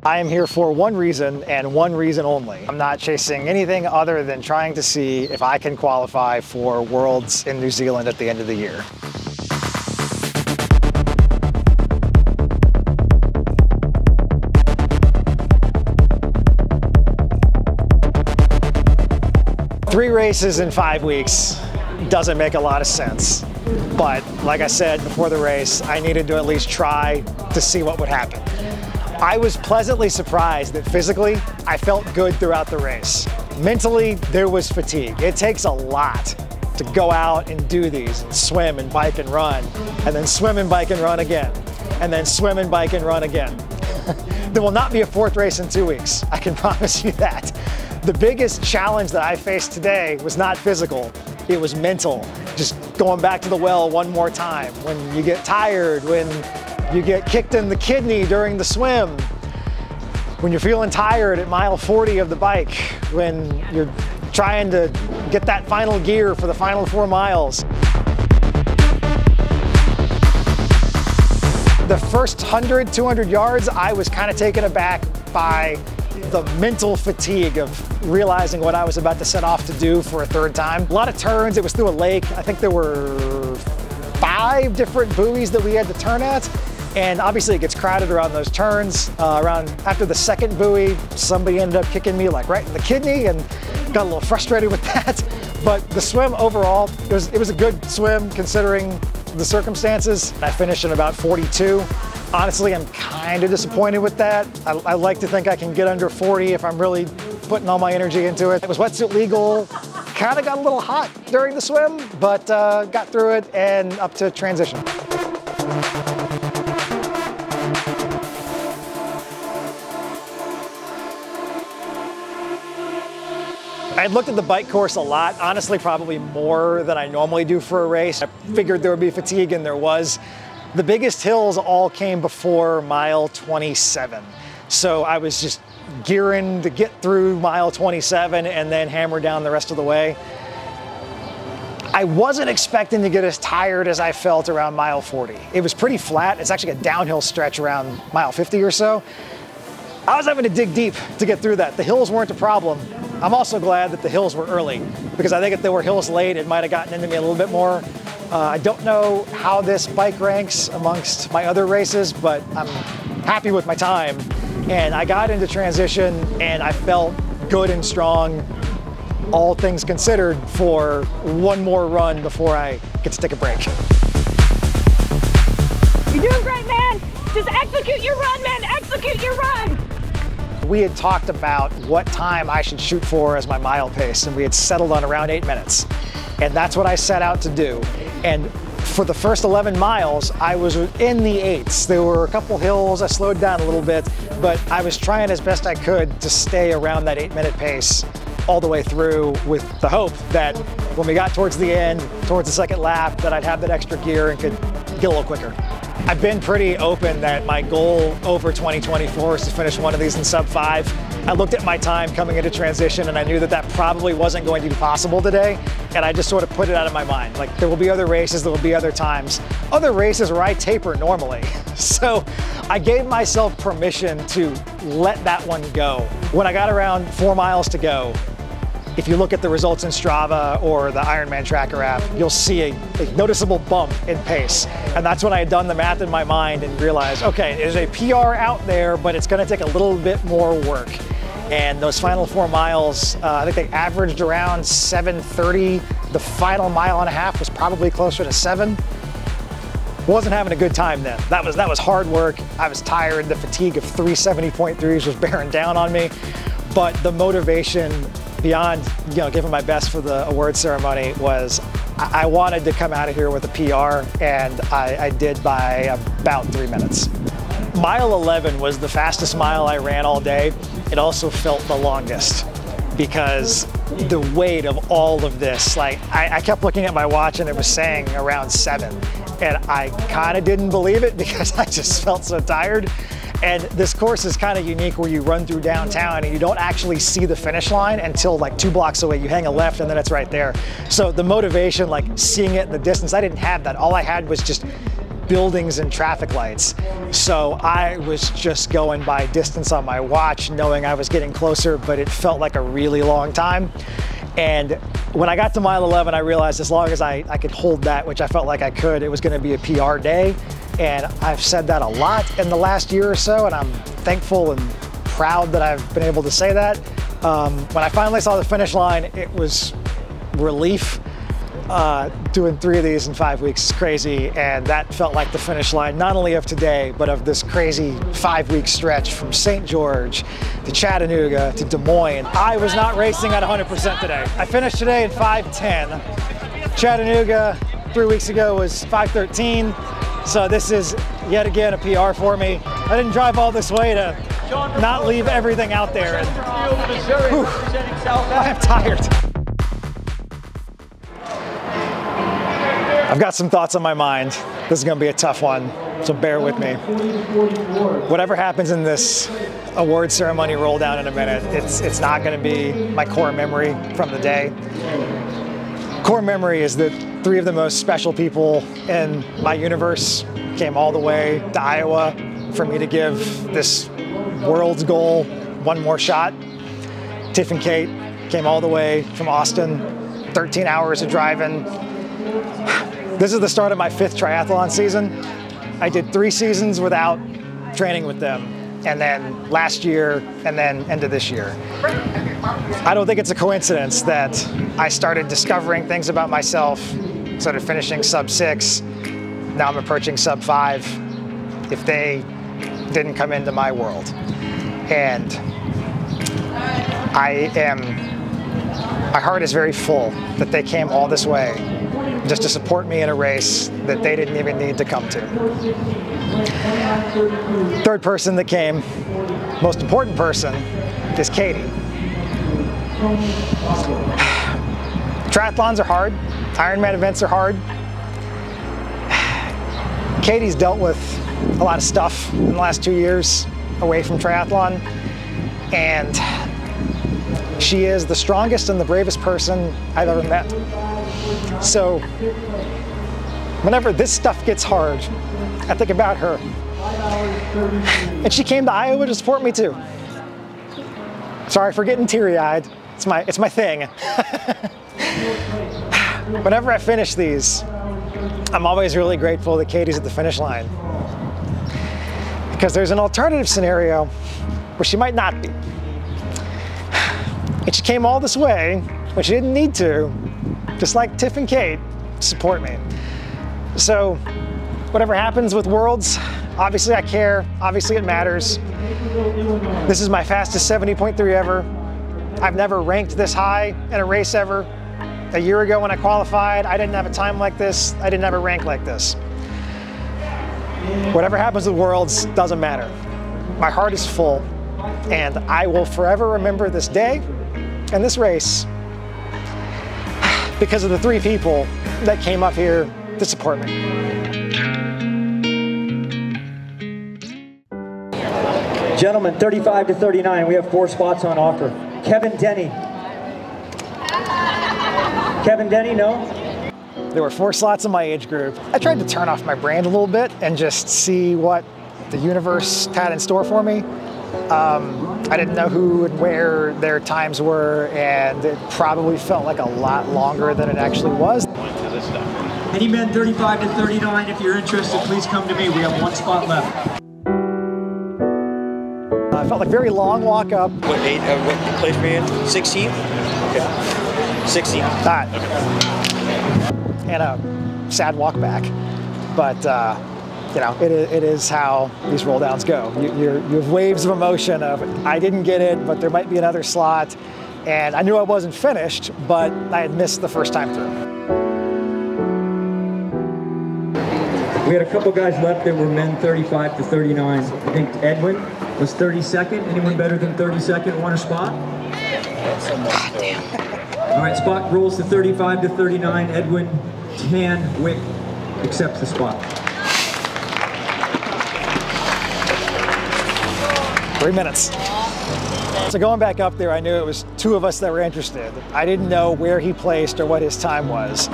I am here for one reason and one reason only. I'm not chasing anything other than trying to see if I can qualify for Worlds in New Zealand at the end of the year. Three races in 5 weeks doesn't make a lot of sense. But like I said before the race, I needed to at least try to see what would happen. I was pleasantly surprised that physically, I felt good throughout the race. Mentally, there was fatigue. It takes a lot to go out and do these, and swim and bike and run, and then swim and bike and run again, and then swim and bike and run again. There will not be a fourth race in 2 weeks, I can promise you that. The biggest challenge that I faced today was not physical, it was mental. Just going back to the well one more time. When you get tired, when you get kicked in the kidney during the swim, when you're feeling tired at mile 40 of the bike, when you're trying to get that final gear for the final 4 miles. The first 100, 200 yards, I was kind of taken aback by the mental fatigue of realizing what I was about to set off to do for a third time. A lot of turns, it was through a lake. I think there were 5 different buoys that we had to turn at. And obviously it gets crowded around those turns. After the second buoy, somebody ended up kicking me like right in the kidney and got a little frustrated with that. But the swim overall, it was a good swim considering the circumstances. I finished in about 42. Honestly, I'm kind of disappointed with that. I like to think I can get under 40 if I'm really putting all my energy into it. It was wetsuit legal, kind of got a little hot during the swim, but got through it and up to transition. I had looked at the bike course a lot, honestly probably more than I normally do for a race. I figured there would be fatigue, and there was. The biggest hills all came before mile 27. So I was just gearing to get through mile 27 and then hammer down the rest of the way. I wasn't expecting to get as tired as I felt around mile 40. It was pretty flat. It's actually a downhill stretch around mile 50 or so. I was having to dig deep to get through that. The hills weren't a problem. I'm also glad that the hills were early, because I think if there were hills late, it might have gotten into me a little bit more. I don't know how this bike ranks amongst my other races, but I'm happy with my time. And I got into transition and I felt good and strong, all things considered, for one more run before I get to take a break. You're doing great, man. Just execute your run, man. Execute your run. We had talked about what time I should shoot for as my mile pace, and we had settled on around 8 minutes. And that's what I set out to do. And for the first 11 miles, I was in the 8s. There were a couple hills, I slowed down a little bit, but I was trying as best I could to stay around that 8-minute pace all the way through, with the hope that when we got towards the end, towards the second lap, that I'd have that extra gear and could get a little quicker. I've been pretty open that my goal over 2024 is to finish one of these in sub 5. I looked at my time coming into transition and I knew that that probably wasn't going to be possible today, and I just sort of put it out of my mind. Like, there will be other races, there will be other times, other races where I taper normally. So I gave myself permission to let that one go. When I got around 4 miles to go, if you look at the results in Strava or the Ironman Tracker app, you'll see a noticeable bump in pace. And that's when I had done the math in my mind and realized, okay, there's a PR out there, but it's gonna take a little bit more work. And those final 4 miles, I think they averaged around 7:30. The final mile and a half was probably closer to 7. Wasn't having a good time then. That was hard work. I was tired. The fatigue of 370.3s was bearing down on me. But the motivation beyond, giving my best for the award ceremony was I wanted to come out of here with a PR, and I did by about 3 minutes. Mile 11 was the fastest mile I ran all day. It also felt the longest because the weight of all of this, like I kept looking at my watch and it was saying around 7, and I kind of didn't believe it because I just felt so tired. And this course is kind of unique where you run through downtown and you don't actually see the finish line until like 2 blocks away. You hang a left and then it's right there. So the motivation, like seeing it in the distance, I didn't have that. All I had was just buildings and traffic lights. So I was just going by distance on my watch, knowing I was getting closer, but it felt like a really long time. And when I got to mile 11, I realized as long as I could hold that, which I felt like I could, it was going to be a PR day. And I've said that a lot in the last year or so, and I'm thankful and proud that I've been able to say that. When I finally saw the finish line, it was relief. Doing 3 of these in 5 weeks is crazy, and that felt like the finish line not only of today, but of this crazy 5-week stretch from St. George to Chattanooga to Des Moines. I was not racing at 100% today. I finished today at 5:10. Chattanooga 3 weeks ago was 5:13, so this is yet again a PR for me. I didn't drive all this way to not leave everything out there. And, I am tired. I've got some thoughts on my mind. This is gonna be a tough one, so bear with me. Whatever happens in this award ceremony roll down in a minute, it's not gonna be my core memory from the day. Core memory is that 3 of the most special people in my universe came all the way to Iowa for me to give this world's goal one more shot. Tiff and Cait came all the way from Austin, 13 hours of driving. This is the start of my 5th triathlon season. I did 3 seasons without training with them, and then last year, and then into this year. I don't think it's a coincidence that I started discovering things about myself, started finishing sub 6, now I'm approaching sub 5, if they didn't come into my world. And my heart is very full that they came all this way just to support me in a race that they didn't even need to come to. 3rd person that came, most important person, is Katie. Triathlons are hard. Ironman events are hard. Katie's dealt with a lot of stuff in the last 2 years away from triathlon, and she is the strongest and the bravest person I've ever met. So whenever this stuff gets hard, I think about her. And she came to Iowa to support me too. Sorry for getting teary-eyed. It's my thing. Whenever I finish these, I'm always really grateful that Katie's at the finish line. Because there's an alternative scenario where she might not be. And she came all this way when she didn't need to, just like Tiff and Cait, to support me. So whatever happens with Worlds, obviously I care, obviously it matters. This is my fastest 70.3 ever. I've never ranked this high in a race ever. A year ago when I qualified, I didn't have a time like this. I didn't have a rank like this. Whatever happens with Worlds doesn't matter. My heart is full, and I will forever remember this day and this race because of the 3 people that came up here to support me. Gentlemen, 35 to 39, we have 4 spots on offer. Kevin Denny. Kevin Denny, no? There were 4 slots in my age group. I tried to turn off my brain a little bit and just see what the universe had in store for me. I didn't know who and where their times were, and it probably felt like a lot longer than it actually was. Any men 35 to 39, if you're interested, please come to me. We have 1 spot left. I felt like a very long walk up. What place were you in? 16th? Okay. 16th. All right. Okay. And a sad walk back. But, you know, it is how these roll downs go. You have waves of emotion of, I didn't get it, but there might be another slot. And I knew I wasn't finished, but I had missed the first time through. We had a couple guys left that were men 35 to 39. I think Edwin was 32nd. Anyone better than 32nd want a spot? God damn. All right, spot rolls to 35 to 39. Edwin Wick accepts the spot. 3 minutes. So going back up there, I knew it was 2 of us that were interested. I didn't know where he placed or what his time was.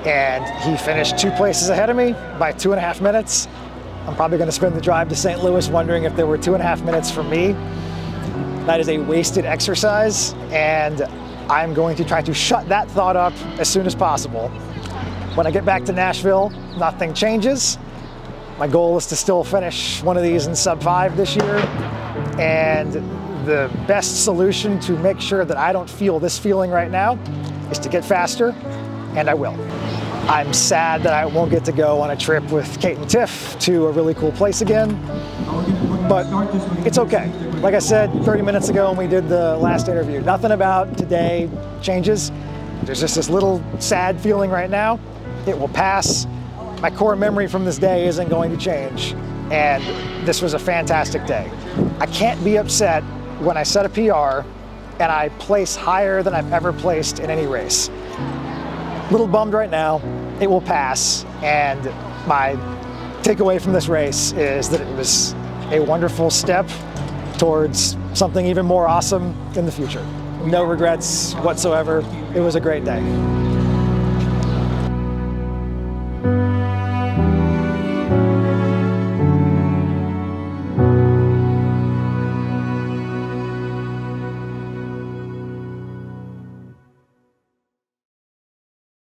and he finished 2 places ahead of me by 2.5 minutes. I'm probably going to spend the drive to St. Louis wondering if there were 2.5 minutes for me. That is a wasted exercise, and I'm going to try to shut that thought up as soon as possible. When I get back to Nashville, nothing changes. My goal is to still finish one of these in sub 5 this year, and the best solution to make sure that I don't feel this feeling right now is to get faster, and I will. I'm sad that I won't get to go on a trip with Cait and Tiff to a really cool place again, but it's okay. Like I said 30 minutes ago when we did the last interview, nothing about today changes. There's just this little sad feeling right now. It will pass. My core memory from this day isn't going to change, and this was a fantastic day. I can't be upset when I set a PR and I place higher than I've ever placed in any race. Little bummed right now. It will pass, and my takeaway from this race is that it was a wonderful step towards something even more awesome in the future. No regrets whatsoever. It was a great day.